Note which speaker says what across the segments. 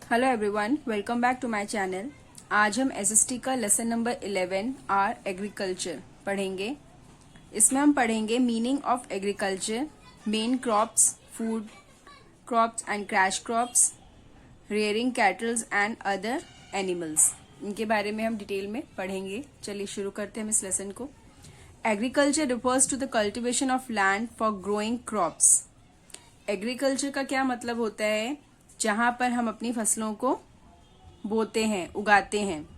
Speaker 1: Hello everyone, welcome back to my channel. आज हम SST का लेसन नंबर 11 आर एग्रीकल्चर पढ़ेंगे। इसमें हम पढ़ेंगे meaning of agriculture, main crops, food crops and cash crops, rearing kettles and other animals. इनके बारे में हम डिटेल में पढ़ेंगे। चलिए शुरू करते हैं हम इस लेसन को। Agriculture refers to the cultivation of land for growing crops. Agriculture का क्या मतलब होता है? जहां पर हम अपनी फसलों को बोते हैं, उगाते हैं।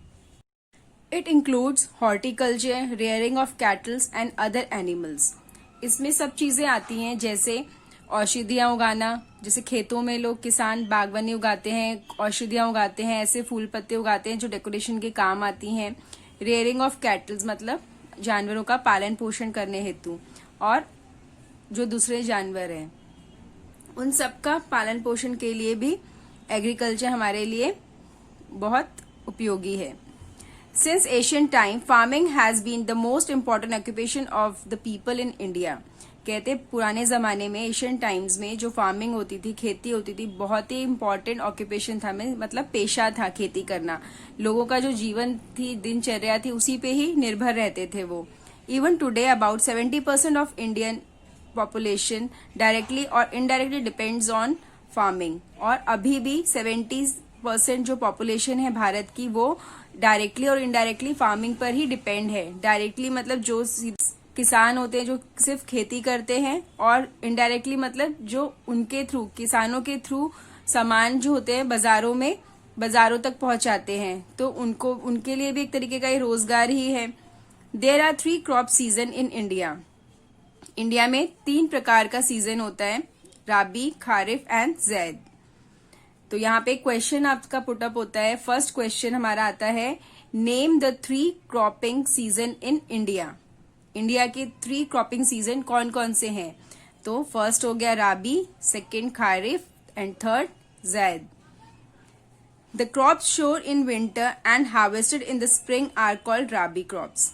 Speaker 1: It includes horticulture, rearing of kettles and other animals. इसमें सब चीजें आती हैं, जैसे औषधियां उगाना, जैसे खेतों में लोग किसान बागवानी उगाते हैं, औषधियां उगाते हैं, ऐसे फूल पत्ते उगाते हैं जो डेकोरेशन के काम आती हैं। रेयरिंग ऑफ कैटल्स मतलब जानवरों का पालन पोषण करने हेतु, और जो दूसरे जानवर हैं उन सब का पालन पोषण के लिए भी एग्रीकल्चर हमारे लिए बहुत उपयोगी है। Since ancient time farming has been the most important occupation of the people in India. कहते पुराने जमाने में, एशियन टाइम्स में जो फार्मिंग होती थी, खेती होती थी, बहुत ही इम्पोर्टेंट ऑक्यूपेशन था, मतलब पेशा था खेती करना। लोगों का जो जीवन थी, दिनचर्या थी, उसी पे ही निर्भर रहते थे वो। Even today about 70% of Indian population directly और इनडायरेक्टली डिपेंड्स ऑन फार्मिंग। और अभी भी 70% जो पॉपुलेशन है भारत की, वो डायरेक्टली और इनडायरेक्टली फार्मिंग पर ही डिपेंड है। डायरेक्टली मतलब जो किसान होते हैं जो सिर्फ खेती करते हैं, और इनडायरेक्टली मतलब जो उनके थ्रू, किसानों के थ्रू सामान जो होते हैं बाजारों तक पहुंचाते हैं, तो उनके लिए भी एक तरीके का ये रोजगार ही है। There are 3 crop season in India. India में 3 प्रकार का सीजन होता है, राबी, खारिफ एंड जैद। तो यहाँ पे क्वेश्चन आपका पुटअप होता है। फर्स्ट क्वेश्चन हमारा आता है, name the 3 cropping season in India. India के 3 क्रॉपिंग सीजन कौन कौन से हैं? तो फर्स्ट हो गया rabi, second kharif and third zaid. The crops sown in winter and harvested in the spring are called rabi crops.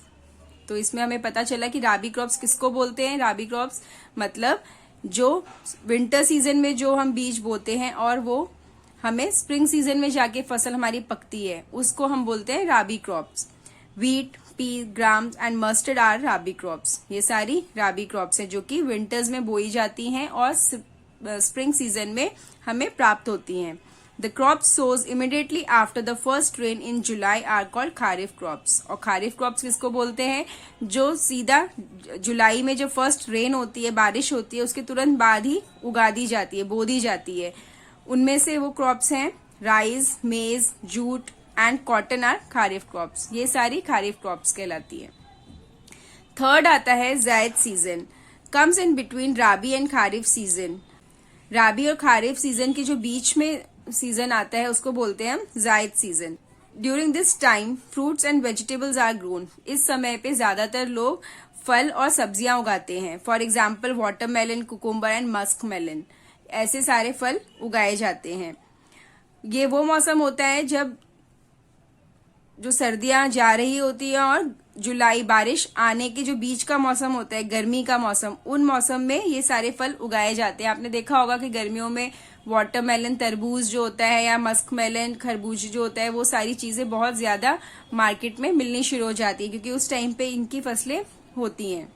Speaker 1: तो इसमें हमें पता चला कि राबी क्रॉप्स किसको बोलते हैं। राबी क्रॉप्स मतलब जो विंटर सीजन में जो हम बीज बोते हैं और वो हमें स्प्रिंग सीजन में जाके फसल हमारी पकती है, उसको हम बोलते हैं rabi crops. Wheat, pea, grams and mustard are rabi crops. ये सारी राबी क्रॉप्स हैं जो कि विंटर्स में बोई जाती हैं और स्प्रिंग सीजन में हमें प्राप्त होती हैं। The crops sows immediately after the first rain in July are called kharif crops। और खरीफ crops किसको बोलते हैं? जो सीधा जुलाई में जो फर्स्ट रेन होती है, बारिश होती है, उसके तुरंत बाद ही उगा दी जाती है, बो दी जाती है। उनमें से वो क्रॉप्स हैं rice, maize, jute and cotton are kharif crops. ये सारी खरीफ क्रॉप्स कहलाती है। थर्ड आता है zaid season, comes in between rabi and kharif season. Rabi और खरीफ सीजन के जो बीच में सीजन आता है उसको बोलते हैं हम zaid season. During this time fruits and vegetables are grown. इस समय पे ज्यादातर लोग फल और सब्जियां उगाते हैं। For example watermelon, cucumber and muskmelon, ऐसे सारे फल उगाए जाते हैं। ये वो मौसम होता है जब जो सर्दियां जा रही होती है और जुलाई बारिश आने के जो बीच का मौसम होता है, गर्मी का मौसम, उन मौसम में ये सारे फल उगाए जाते हैं। आपने देखा होगा कि गर्मियों में वाटरमेलन, तरबूज जो होता है, या मस्क मेलन, खरबूज जो होता है, वो सारी चीजें बहुत ज्यादा मार्केट में मिलनी शुरू हो जाती है क्योंकि उस टाइम पे इनकी फसलें होती हैं।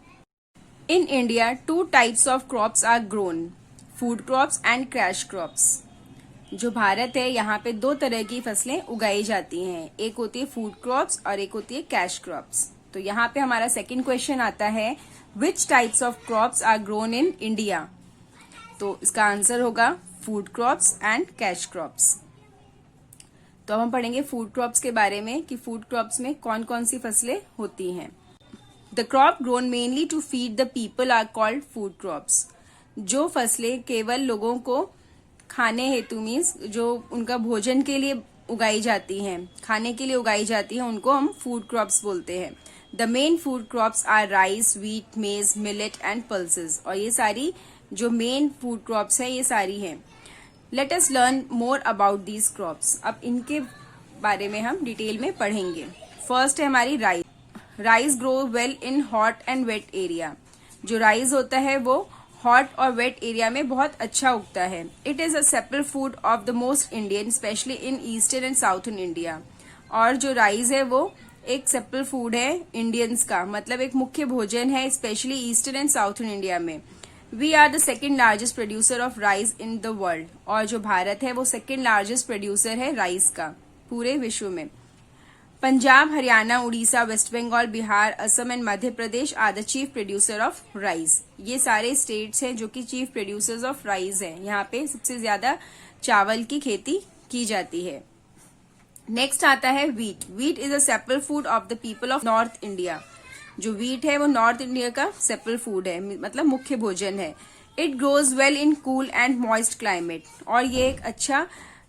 Speaker 1: In India 2 types of crops are grown, food crops and cash crops. जो भारत है, यहाँ पे 2 तरह की फसलें उगाई जाती हैं, एक होती है फूड क्रॉप्स और एक होती है कैश क्रॉप्स। तो यहाँ पे हमारा सेकंड क्वेश्चन आता है, which types of crops are grown in India. तो इसका आंसर होगा food crops and cash crops. तो अब हम पढ़ेंगे फूड क्रॉप्स के बारे में कि फूड क्रॉप्स में कौन कौन सी फसलें होती हैं। The crop grown mainly to feed the people are called food crops. जो फसलें केवल लोगों को खाने हेतु, मीन्स जो उनका भोजन के लिए उगाई जाती हैं, खाने के लिए उगाई जाती हैं, उनको हम फूड क्रॉप्स बोलते हैं। The main food crops are rice, wheat, maize, millet and pulses. और ये सारी जो मेन फूड क्रॉप्स हैं ये सारी हैं। Let us learn more about these crops. अब इनके बारे में हम डिटेल में पढ़ेंगे। फर्स्ट है हमारी rice. Rice grow well in hot and wait area. जो राइस होता है वो हॉट और वेट एरिया में बहुत अच्छा उगता है। It is a staple food of the most Indian specially in eastern and southern India. और जो राइस है वो एक स्टेपल फूड है इंडियंस का, मतलब एक मुख्य भोजन है specially eastern and southern India में। We are the second largest producer of rice in the world. और जो भारत है वो सेकेंड लार्जेस्ट प्रोड्यूसर है राइस का पूरे विश्व में। Punjab, Haryana, Orissa, West Bengal, Bihar, Assam and Madhya Pradesh are the chief producer of rice. ये सारे स्टेट्स हैं जो कि चीफ प्रोड्यूसर्स ऑफ राइस हैं। यहाँ पे सबसे ज्यादा चावल की खेती की जाती है। नेक्स्ट आता है wheat. Wheat is a staple food of the people of north India. जो वीट है वो नॉर्थ इंडिया का स्टेपल फूड है, मतलब मुख्य भोजन है। It grows well in cool and moist climate. और ये एक अच्छा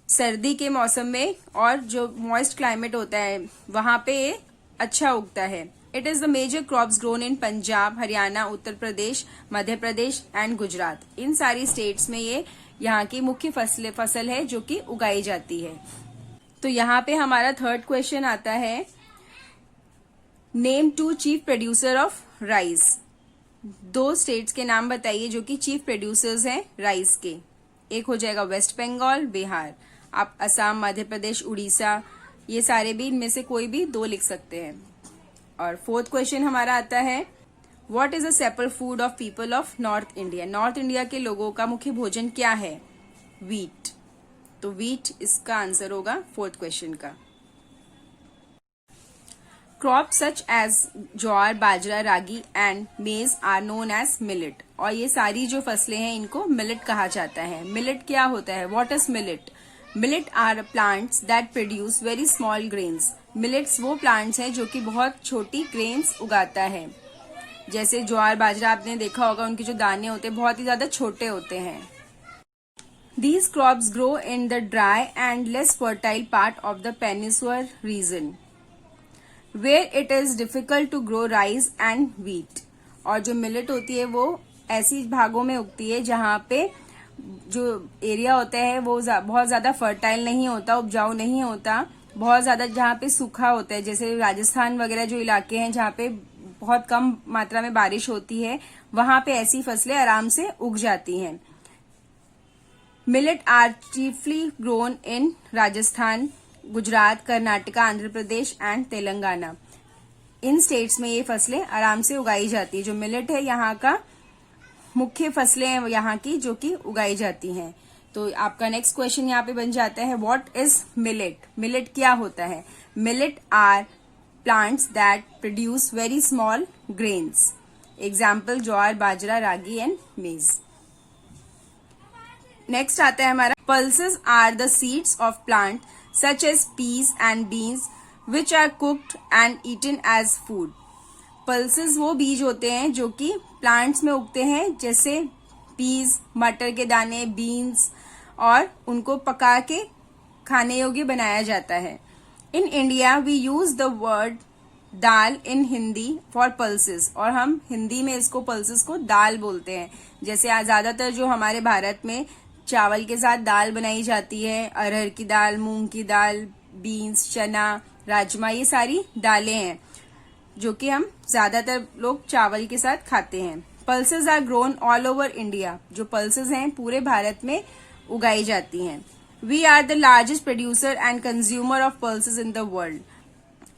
Speaker 1: सर्दी के मौसम में और जो मॉइस्ट क्लाइमेट होता है वहां पे ये अच्छा उगता है। It is the major crops grown in Punjab, Haryana, Uttar Pradesh, Madhya Pradesh and Gujarat. इन सारी स्टेट्स में ये यहाँ की मुख्य फसल है जो कि उगाई जाती है। तो यहाँ पे हमारा थर्ड क्वेश्चन आता है, name 2 chief producer of rice. 2 states के नाम बताइए जो कि चीफ प्रोड्यूसर्स हैं राइस के। एक हो जाएगा वेस्ट बंगाल, बिहार। आप असम, मध्य प्रदेश, उड़ीसा, ये सारे भी इनमें से कोई भी 2 लिख सकते हैं। और फोर्थ क्वेश्चन हमारा आता है, what is a staple food of people of north India. North India के लोगों का मुख्य भोजन क्या है? वीट। तो वीट इसका आंसर होगा फोर्थ क्वेश्चन का। Crop such as jowar, bajra, ragi and maize are known as millet. और ये सारी जो फसलें हैं इनको मिलेट कहा जाता है। मिलेट क्या होता है? What is millet? Millet are plants that produce very small grains. Millets वो प्लांट्स हैं जो कि बहुत छोटी ग्रेन्स उगाता है। जैसे ज्वार, बाजरा आपने देखा होगा, उनके जो दाने होते हैं बहुत ही ज्यादा छोटे होते हैं। These crops grow in the dry and less fertile part of the peninsular region, where it is difficult to grow rice and wheat. और जो मिलेट होती है वो ऐसी भागों में उगती है जहाँ पे जो एरिया होता है वो बहुत ज्यादा फर्टाइल नहीं होता, उपजाऊ नहीं होता, बहुत ज्यादा जहाँ पे सूखा होता है, जैसे राजस्थान वगैरह जो इलाके हैं जहाँ पे बहुत कम मात्रा में बारिश होती है, वहां पे ऐसी फसलें आराम से उग जाती हैं। Millet are chiefly grown in Rajasthan, Gujarat, Karnataka, Andhra Pradesh and Telangana. इन स्टेट्स में ये फसलें आराम से उगाई जाती है। जो मिलेट है यहाँ का मुख्य फसलें हैं यहाँ की जो कि उगाई जाती हैं। तो आपका नेक्स्ट क्वेश्चन यहाँ पे बन जाता है, व्हाट इज मिलेट। मिलेट क्या होता है? Millet are plants that produce very small grains. Example jowar, bajra, ragi and maize. Next आता है हमारा, pulses are the seeds of plant such as peas and beans which are cooked and eaten as food. Pulses वो बीज होते हैं जो कि plants में उगते हैं, जैसे पीस, मटर के दाने, बीन्स, और उनको पका के खाने योग्य बनाया जाता है। In India we use the word dal in Hindi for pulses. और हम हिंदी में इसको पल्सेस को दाल बोलते हैं। जैसे ज्यादातर जो हमारे भारत में चावल के साथ दाल बनाई जाती है, अरहर की दाल, मूंग की दाल, बीन्स, चना, राजमा, ये सारी दालें हैं जो कि हम ज्यादातर लोग चावल के साथ खाते हैं। Pulses are grown all over India. जो पल्सेस हैं पूरे भारत में उगाई जाती हैं। We are the largest producer and consumer of pulses in the world.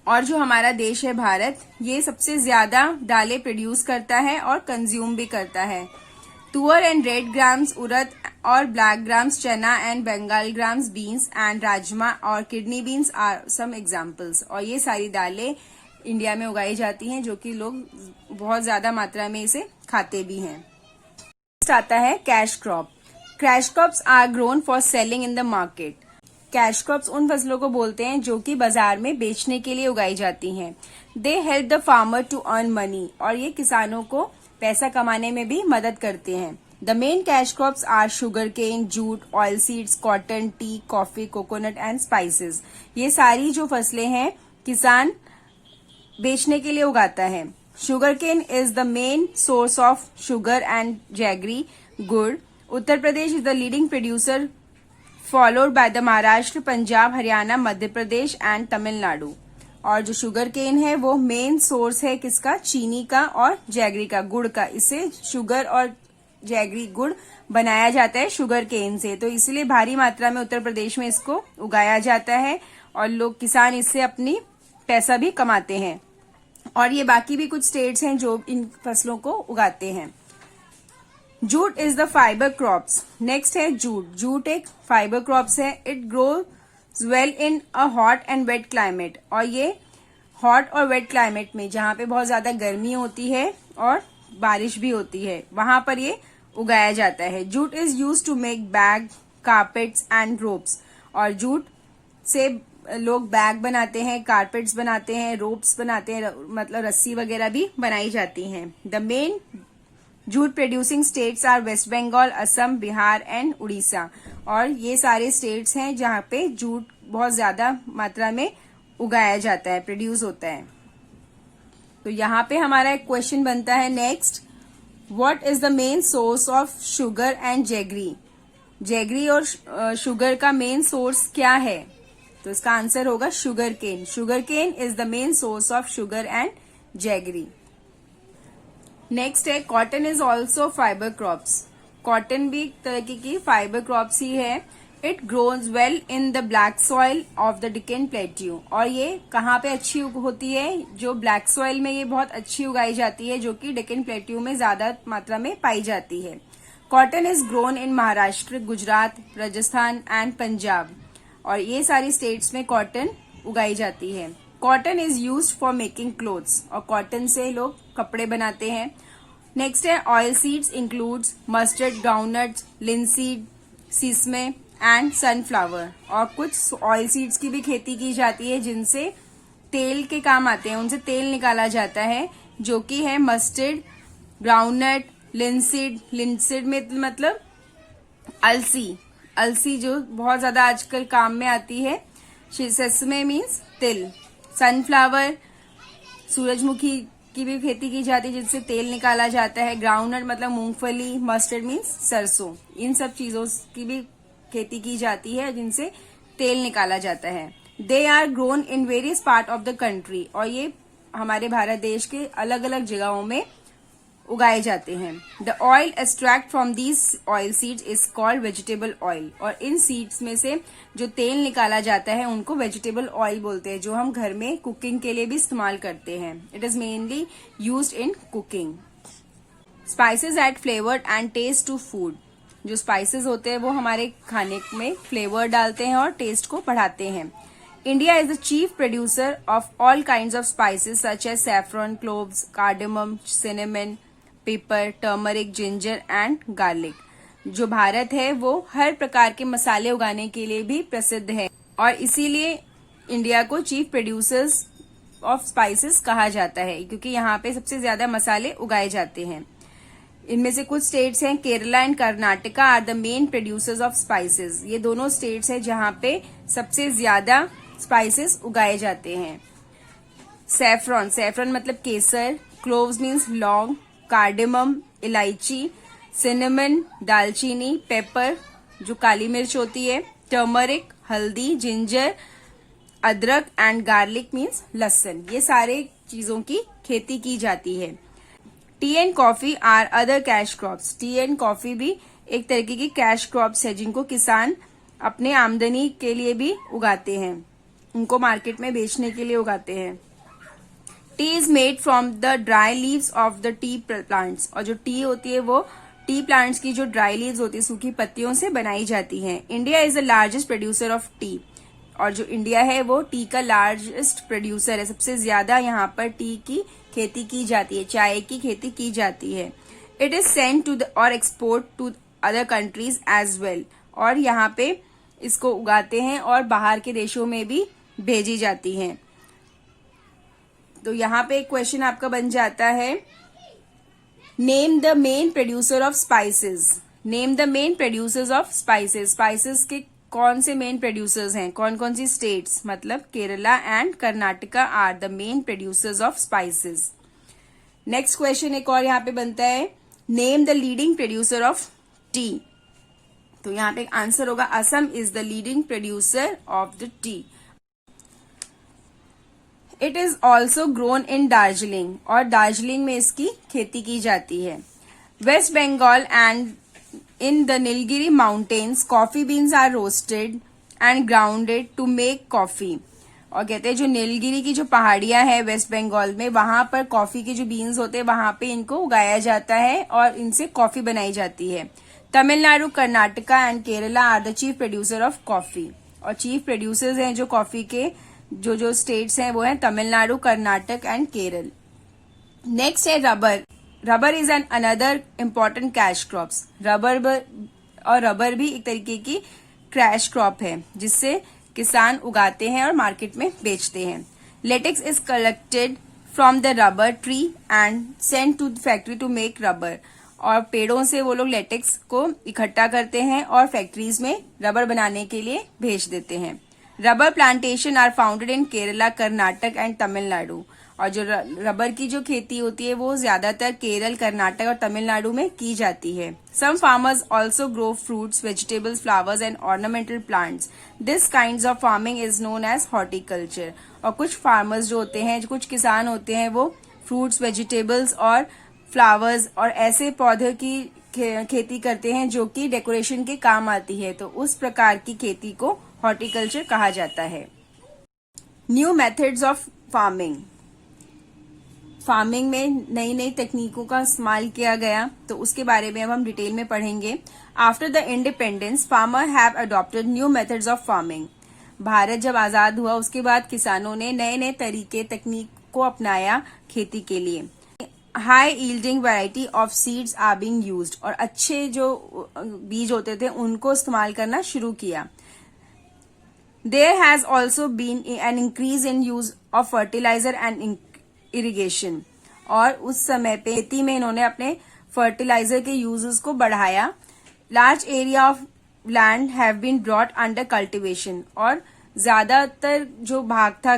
Speaker 1: और जो हमारा देश है भारत, ये सबसे ज्यादा दालें प्रोड्यूस करता है और कंज्यूम भी करता है। तुअर एंड रेड ग्राम्स, उड़द और black grams, chana and Bengal grams, beans and rajma और kidney beans are some examples. और ये सारी दालें इंडिया में उगाई जाती हैं जो कि लोग बहुत ज्यादा मात्रा में इसे खाते भी हैं। नेक्स्ट आता है cash crop. Cash crops are grown for selling in the market. Cash crops उन फसलों को बोलते हैं जो कि बाजार में बेचने के लिए उगाई जाती हैं। They help the farmer to earn money. और ये किसानों को पैसा कमाने में भी मदद करते हैं। The main cash crops are sugarcane, jute, oil seeds, cotton, tea, coffee, coconut and spices. ये सारी जो फसलें हैं किसान बेचने के लिए उगाता है। Sugar cane is the main source of sugar and jaggery गुड़। Uttar Pradesh is the leading producer followed by the Maharashtra, Punjab, Haryana, Madhya Pradesh and Tamil Nadu. और जो शुगर केन है वो मेन सोर्स है किसका? चीनी का और जैगरी का, गुड़ का। इससे शुगर और जैगरी गुड़ बनाया जाता है शुगर केन से, तो इसलिए भारी मात्रा में उत्तर प्रदेश में इसको उगाया जाता है और लोग किसान इससे अपनी पैसा भी कमाते हैं। और ये बाकी भी कुछ स्टेट्स हैं जो इन फसलों को उगाते हैं। Jute is the fibre crops. Next है जूट। जूट एक फाइबर क्रॉप्स है। It grows well in a hot and wet climate, और ये हॉट और वेट क्लाइमेट में जहां पे बहुत ज्यादा गर्मी होती है और बारिश भी होती है वहां पर ये उगाया जाता है। Jute is use to make bag, carpets and ropes, और जूट से लोग बैग बनाते हैं, कारपेट्स बनाते हैं, रोप्स बनाते हैं, मतलब रस्सी वगैरह भी बनाई जाती हैं। The main jute producing states are West Bengal, Assam, Bihar and Orissa, और ये सारे स्टेट्स हैं जहाँ पे जूट बहुत ज्यादा मात्रा में उगाया जाता है, प्रोड्यूस होता है। तो यहाँ पे हमारा एक क्वेश्चन बनता है next, what is the main source of sugar and jaggery. Jaggery और शुगर का मेन सोर्स क्या है? तो इसका आंसर होगा sugar cane. Sugar cane is the main source of sugar and jaggery. Next है cotton is also fibre crops. Cotton भी एक तरह की फाइबर क्रॉप्स ही है। It grows well in the black soil of the Deccan plateau, और ये कहाँ पे अच्छी होती है? जो ब्लैक सॉइल में ये बहुत अच्छी उगाई जाती है, जो कि डेक्कन प्लेट्यू में ज्यादा मात्रा में पाई जाती है। Cotton is grown in Maharashtra, Gujarat, Rajasthan and Punjab, और ये सारी स्टेट्स में कॉटन उगाई जाती है। Cotton is used for making clothes, और कॉटन से लोग कपड़े बनाते हैं। नेक्स्ट है oil seeds includes mustard, groundnuts, linseed, sesame and sunflower, और कुछ ऑयल सीड्स की भी खेती की जाती है जिनसे तेल के काम आते हैं, उनसे तेल निकाला जाता है, जो कि है मस्टर्ड, ग्राउंडनट, लिनसीड। लिनसीड में मतलब अलसी, अलसी जो बहुत ज्यादा आजकल काम में आती है। सेसमे मीन्स तिल। सनफ्लावर, सूरजमुखी की भी खेती की जाती है जिनसे तेल निकाला जाता है। ग्राउंडनट मतलब मूंगफली। मस्टर्ड मीन्स सरसों। इन सब चीजों की भी खेती की जाती है जिनसे तेल निकाला जाता है। They are grown in various part of the country, और ये हमारे भारत देश के अलग अलग जगहों में उगाए जाते हैं। The oil extract from these oil seeds is called vegetable oil, और इन सीड्स में से जो तेल निकाला जाता है उनको वेजिटेबल ऑयल बोलते हैं, जो हम घर में कुकिंग के लिए भी इस्तेमाल करते हैं। It is mainly used in cooking. Spices add flavour and taste to food. जो स्पाइसेस होते हैं वो हमारे खाने में फ्लेवर डालते हैं और टेस्ट को बढ़ाते हैं। India is the chief producer of all kinds of spices such as saffron, cloves, cardamom, cinnamon, pepper, turmeric, ginger and garlic. जो भारत है वो हर प्रकार के मसाले उगाने के लिए भी प्रसिद्ध है, और इसीलिए इंडिया को चीफ प्रोड्यूसर्स ऑफ स्पाइसेस कहा जाता है, क्योंकि यहाँ पे सबसे ज्यादा मसाले उगाए जाते हैं। इनमें से कुछ स्टेट्स हैं, Kerala and Karnataka are the main producers of spices. ये दोनों स्टेट्स हैं जहां पे सबसे ज्यादा स्पाइसेस उगाए जाते हैं। सैफरन, सैफरन मतलब केसर। क्लोव्स मीन्स लौंग। कार्डेमम इलायची। सिनेमन दालचीनी। पेपर जो काली मिर्च होती है। टर्मरिक हल्दी। जिंजर अदरक एंड गार्लिक मीन्स लहसुन। ये सारे चीजों की खेती की जाती है। Tea and coffee are other cash crops. Tea and coffee भी एक तरीके की कैश क्रॉप्स है जिनको किसान अपने आमदनी के लिए भी उगाते हैं, उनको मार्केट में बेचने के लिए उगाते हैं। T is made from the dry leaves of the T plants, और जो टी होती है वो टी प्लांट्स की जो ड्राई लीव्स होती है, सूखी पत्तियों से बनाई जाती है। India is the largest producer of T, और जो इंडिया है वो टी का लार्जेस्ट प्रोड्यूसर है। सबसे ज्यादा यहाँ पर टी की खेती की जाती है, चाय की खेती की जाती है। It is send to the और export to other countries as well, और यहाँ पे इसको उगाते हैं और बाहर के देशों में भी भेजी जाती हैं। तो यहाँ पे एक क्वेश्चन आपका बन जाता है, name the main producer of spices. Name the main producers of spices. Spices के कौन से मेन प्रोड्यूसर्स हैं, कौन कौन सी स्टेट्स, मतलब Kerala and Karnataka are the main producers of spices. Next question एक और यहाँ पे बनता है, name the leading producer of tea. तो यहाँ पे आंसर होगा Assam is the leading producer of the tea. It is also grown in Darjeeling, और दार्जिलिंग में इसकी खेती की जाती है। West Bengal and in the Nilgiri mountains, coffee beans are roasted and grounded to make coffee. और कहते हैं जो नीलगिरी की जो पहाड़ियां हैं वेस्ट बंगाल में, वहां पर कॉफी के जो बीन्स होते हैं वहां पे इनको उगाया जाता है और इनसे कॉफी बनाई जाती है. Tamil Nadu, Karnataka and Kerala are the chief producer of coffee. और चीफ प्रोड्यूसर्स हैं जो कॉफी के जो स्टेट्स हैं वो हैं तमिलनाडु, कर्नाटक एंड केरल. नेक्स्ट है rubber. Rubber is an another important cash crops. Rubber भी एक तरीके की कैश क्रॉप है जिससे किसान उगाते हैं और मार्केट में बेचते हैं. Latex is collected from the rubber tree and send to factory to make rubber. और पेड़ों से वो लोग लेटेक्स को इकट्ठा करते हैं और फैक्ट्रीज में रबर बनाने के लिए भेज देते हैं. Rubber plantation are founded in Kerala, Karnataka and Tamil Nadu. और जो रबर की जो खेती होती है वो ज्यादातर केरल, कर्नाटक और तमिलनाडु में की जाती है. Some farmers also grow fruits, vegetables, flowers and ornamental plants. This kind of farming is known as horticulture. और कुछ फार्मर्स जो होते हैं, कुछ किसान होते हैं, वो फ्रूट्स, वेजिटेबल्स और फ्लावर्स और ऐसे पौधे की खेती करते हैं जो कि डेकोरेशन के काम आती है. तो उस प्रकार की खेती को हॉर्टिकल्चर कहा जाता है. New methods of farming. Farming में नई नई तकनीकों का इस्तेमाल किया गया, तो उसके बारे में अब हम डिटेल में पढ़ेंगे. After the independence, farmer have adopted new methods of farming. Bharat जब आजाद हुआ उसके बाद किसानों ने नए नए तरीके, तकनीक को अपनाया खेती के लिए. High yielding variety of seeds are being used. और अच्छे जो बीज होते थे उनको इस्तेमाल करना शुरू किया. There has also been an increase in use of fertiliser and irrigation. और उस समय पे खेती में इन्होंने अपने फर्टिलाइजर के यूजेस को बढ़ाया. Large area of land have been brought under cultivation. और ज्यादातर जो भाग था,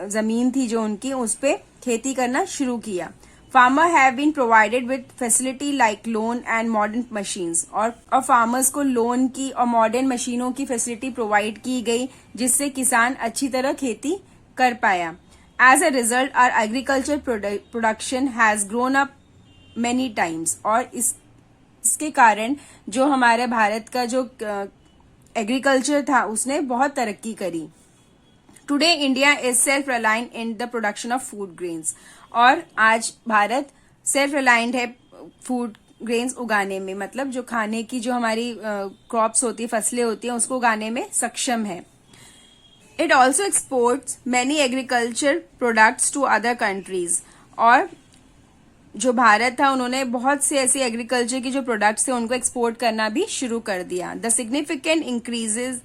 Speaker 1: जमीन थी जो उनकी, उस पे खेती करना शुरू किया. Farmer have been provided with facility like loan and modern machines. और फार्मर्स को लोन की और मॉडर्न मशीनों की फैसिलिटी प्रोवाइड की गई जिससे किसान अच्छी तरह खेती कर पाया. As a result, our agriculture production has grown up many times. और इसके कारण जो हमारे भारत का जो एग्रीकल्चर था उसने बहुत तरक्की करी. Today India is self reliant in the production of food grains. और आज भारत सेल्फ रिलायंट है फूड ग्रेन्स उगाने में, मतलब जो खाने की जो हमारी क्रॉप्स होती है, फसलें होती हैं, उसको उगाने में सक्षम है. It also exports many agriculture products to other countries. और जो भारत था उन्होंने बहुत से ऐसे एग्रीकल्चर की जो प्रोडक्ट्स थे उनको एक्सपोर्ट करना भी शुरू कर दिया. The significant increases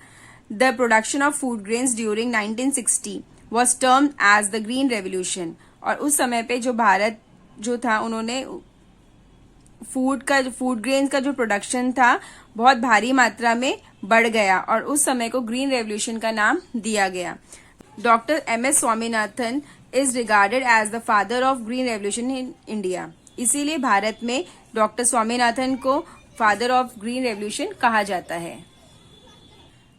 Speaker 1: the production of food grains during 1960 was termed as the green revolution. और उस समय पे जो भारत जो था उन्होंने फूड ग्रेन्स का जो प्रोडक्शन था बहुत भारी मात्रा में बढ़ गया और उस समय को ग्रीन रेवोल्यूशन का नाम दिया गया. Doctor MS Swaminathan is regarded as the father of green revolution in India. इसीलिए भारत में डॉक्टर स्वामीनाथन को फादर ऑफ ग्रीन रेवोल्यूशन कहा जाता है.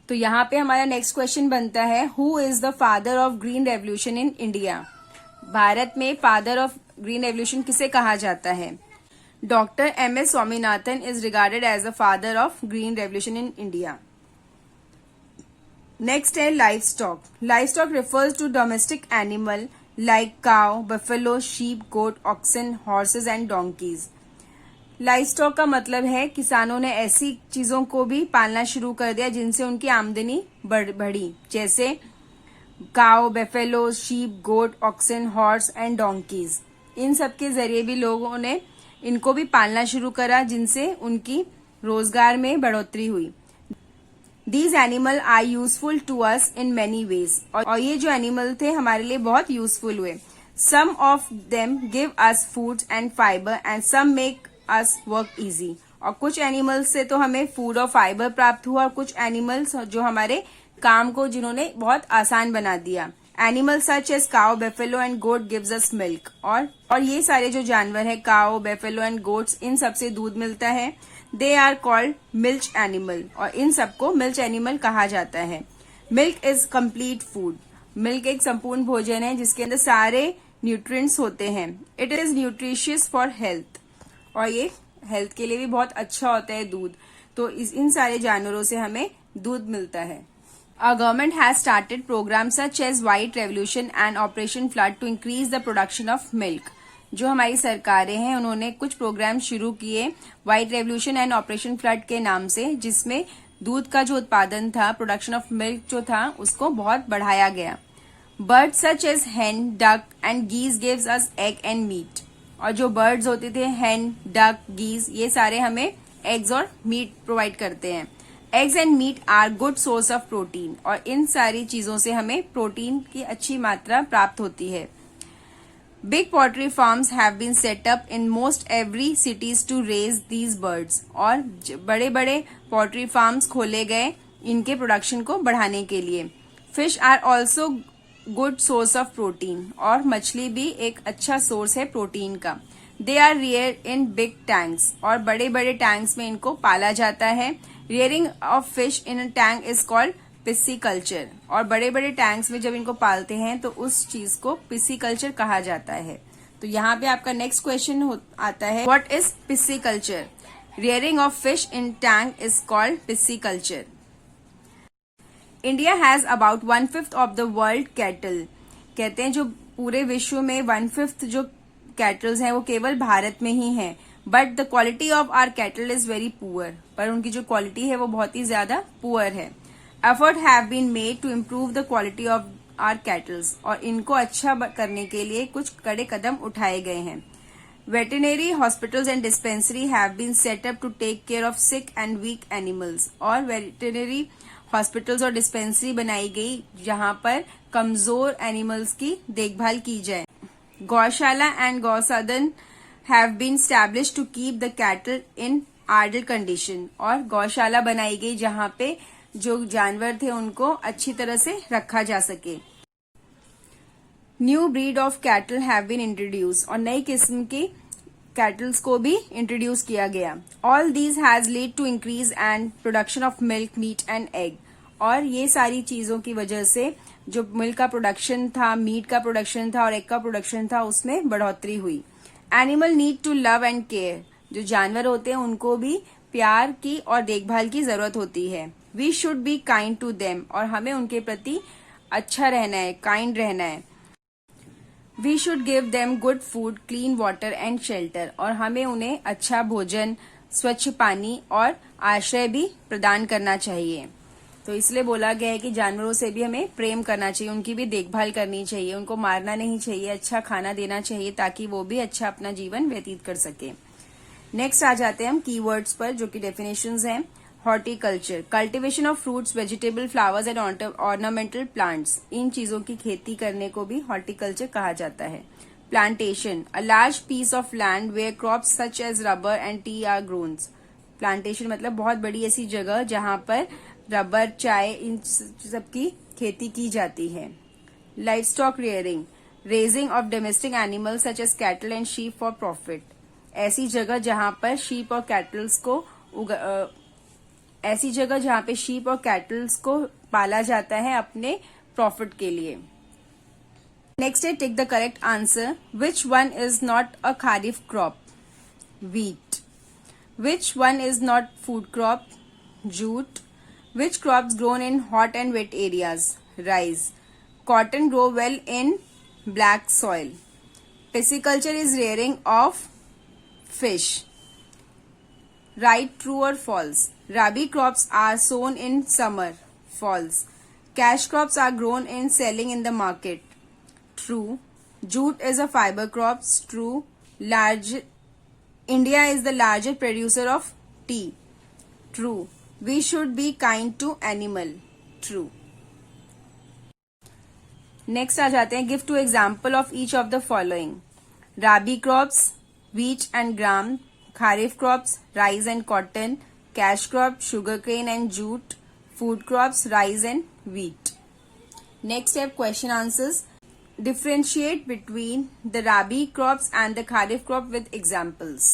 Speaker 1: तो यहाँ पे हमारा नेक्स्ट क्वेश्चन बनता है, who is the father of green revolution in India. Bharat में फादर ऑफ ग्रीन रेवोल्यूशन किसे कहा जाता है. Dr. MS Swaminathan is regarded as the father of green revolution in India. Next है livestock. Livestock refers to domestic animal like cow, buffalo, sheep, goat, oxen, horses and donkeys. Livestock का मतलब है किसानों ने ऐसी चीजों को भी पालना शुरू कर दिया जिनसे उनकी आमदनी बढ़ी, जैसे cow, buffalo, sheep, goat, oxen, horse and donkeys. इन सब के जरिए भी लोगों ने इनको भी पालना शुरू करा जिनसे उनकी रोजगार में बढ़ोतरी हुई. These animal are useful to us in many ways. और ये जो एनिमल थे हमारे लिए बहुत यूजफुल हुए. Some of them give us food and fibre and some make us work easy. और कुछ एनिमल्स से तो हमें फूड और फाइबर प्राप्त हुआ और कुछ एनिमल्स जो हमारे काम को जिन्होंने बहुत आसान बना दिया. Animal such as cow, buffalo and goat gives us milk. और ये सारे जो जानवर है, काउ, बेफेलो एंड गोट्स, इन सबसे दूध मिलता है. They are called milch animal. और इन सबको मिल्च एनिमल कहा जाता है. Milk is complete food. Milk एक संपूर्ण भोजन है जिसके अंदर सारे न्यूट्रिएंट्स होते हैं. It is nutritious for health. और ये हेल्थ के लिए भी बहुत अच्छा होता है दूध। तो इन सारे जानवरों से हमें दूध मिलता है। Our government has started programs such as White Revolution and Operation Flood to increase the production of milk. जो हमारी सरकारें हैं उन्होंने कुछ प्रोग्राम शुरू किए white revolution and operation flood के नाम से, जिसमें दूध का जो उत्पादन था, प्रोडक्शन ऑफ मिल्क जो था, उसको बहुत बढ़ाया गया। Birds such as hen, duck and geese gives us egg and meat. और जो बर्ड्स होते थे hen, duck, geese, ये सारे हमें एग्स और मीट प्रोवाइड करते हैं। Eggs and meat are good source of protein, और इन सारी चीजों से हमें प्रोटीन की अच्छी मात्रा प्राप्त होती है। Big poultry farms have been set up in most every cities to raise these birds, और बड़े बड़े पोल्ट्री फार्म्स खोले गए इनके प्रोडक्शन को बढ़ाने के लिए। Fish are also good source of protein, और मछली भी एक अच्छा सोर्स है प्रोटीन का। They are rear in big tanks, और बड़े बड़े टैंक्स में इनको पाला जाता है। Rearing of fish in a tank is called pisciculture, और बड़े बड़े टैंक्स में जब इनको पालते हैं तो उस चीज को पिस्सीकल्चर कहा जाता है। तो यहाँ पे आपका नेक्स्ट क्वेश्चन आता है, what is pisciculture? Rearing of fish in tank is called pisciculture. India has about 1/5 of the world cattle. कहते हैं जो पूरे विश्व में 1/5 जो कैटल्स हैं वो केवल भारत में ही हैं। But the quality of our cattle is very poor, पर उनकी जो क्वालिटी है वो बहुत ही ज्यादा पुअर है। Effort have been made to improve the quality of our cattles, और इनको अच्छा करने के लिए कुछ कड़े कदम उठाए गए हैं। Veterinary hospitals and dispensary have been set up to take care of sick and weak animals, और वेटरनरी हॉस्पिटल्स और डिस्पेंसरी बनाई गई जहां पर कमजोर एनिमल्स की देखभाल की जाए। गौशाला and गौसदन have been established to keep the cattle in idle condition, और गौशाला बनाई गई जहां पे जो जानवर थे उनको अच्छी तरह से रखा जा सके। New breed of cattle have been introduce, और नई किस्म की कैटल्स को भी इंट्रोड्यूस किया गया। All these has lead to increase and production of milk, meat and egg, और ये सारी चीजों की वजह से जो मिल्क का प्रोडक्शन था, मीट का प्रोडक्शन था और एग का प्रोडक्शन था, उसमें बढ़ोतरी हुई। Animal need to love and care, जो जानवर होते हैं उनको भी प्यार की और देखभाल की जरूरत होती है। We should be kind to them, और हमें उनके प्रति अच्छा रहना है, काइंड रहना है। We should give them good food, clean water and shelter, और हमें उन्हें अच्छा भोजन, स्वच्छ पानी और आश्रय भी प्रदान करना चाहिए। तो इसलिए बोला गया है कि जानवरों से भी हमें प्रेम करना चाहिए, उनकी भी देखभाल करनी चाहिए, उनको मारना नहीं चाहिए, अच्छा खाना देना चाहिए ताकि वो भी अच्छा अपना जीवन व्यतीत कर सके। नेक्स्ट आ जाते हैं हम कीवर्ड्स पर, जो कि डेफिनेशंस हैं। Horticulture, cultivation of fruits, vegetable, flowers and ornamental plants, इन चीजों की खेती करने को भी हॉर्टिकल्चर कहा जाता है। Plantation, a large piece of land where crops such as rubber and tea are grown. Plantation मतलब बहुत बड़ी ऐसी जगह जहां पर रबर, चाय, इन सब की खेती की जाती है। Livestock rearing, raising of domestic animals such as cattle and sheep for profit, ऐसी जगह जहां पर शीप और कैटल्स को पाला जाता है अपने प्रॉफिट के लिए। नेक्स्ट है take the correct answer. Which one is not a kharif crop? wheat. Which one is not food crop? Jute. Which crops grown in hot and wet areas? Rice. Cotton grow well in black soil. Pisciculture is rearing of fish. Right, true or false? Rabi crops are sown in summer. False. Cash crops are grown in selling in the market. True. Jute is a fiber crop. True. India is the largest producer of tea. True. We should be kind to animal. True. Next आ जाते हैं, give two example of each of the following. Rabi crops, wheat and gram. Kharif crops, rice and cotton. Cash crop, sugarcane and jute. Food crops, rice and wheat. Next step, question answers. Differentiate between the Rabi crops and the Kharif crop with examples.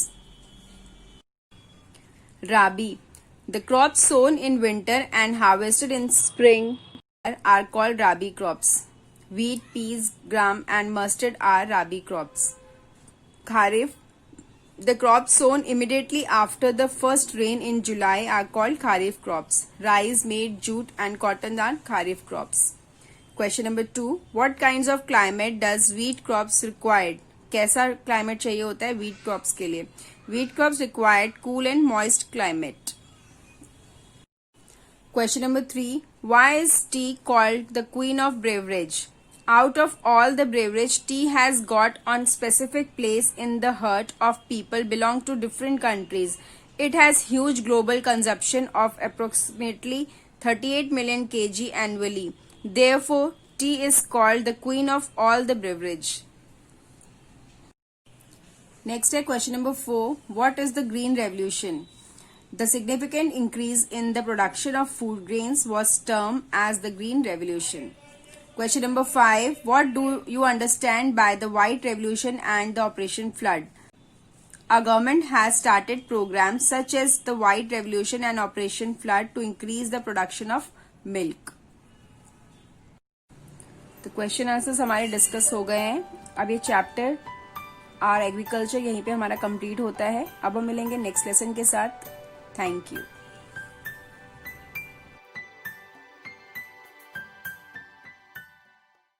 Speaker 1: Rabi. The crops sown in winter and harvested in spring are called Rabi crops. Wheat, peas, gram and mustard are Rabi crops. Kharif. The crops sown immediately after the first rain in July are called kharif crops. Rice, maize, jute and cotton are kharif crops. Question number 2. What kinds of climate does wheat crops required? कैसा climate चाहिए होता है wheat crops के लिए? Wheat crops required cool and moist climate. Question number 3. Why is tea called the queen of beverage? Out of all the beverage, tea has got on specific place in the heart of people belong to different countries. It has huge global consumption of approximately 38 million kg annually. Therefore, tea is called the queen of all the beverage. Next है question number 4. What is the Green Revolution? The significant increase in the production of food grains was termed as the Green Revolution. Question number 5. What do you understand by the White Revolution and the Operation Flood? Our government has started programs such as the White Revolution and Operation Flood to increase the production of milk. तो question answers हमारे discuss हो गए हैं. अब ये chapter are agriculture यहीं पे हमारा कंप्लीट होता है. अब हम मिलेंगे नेक्स्ट लेसन के साथ. Thank you.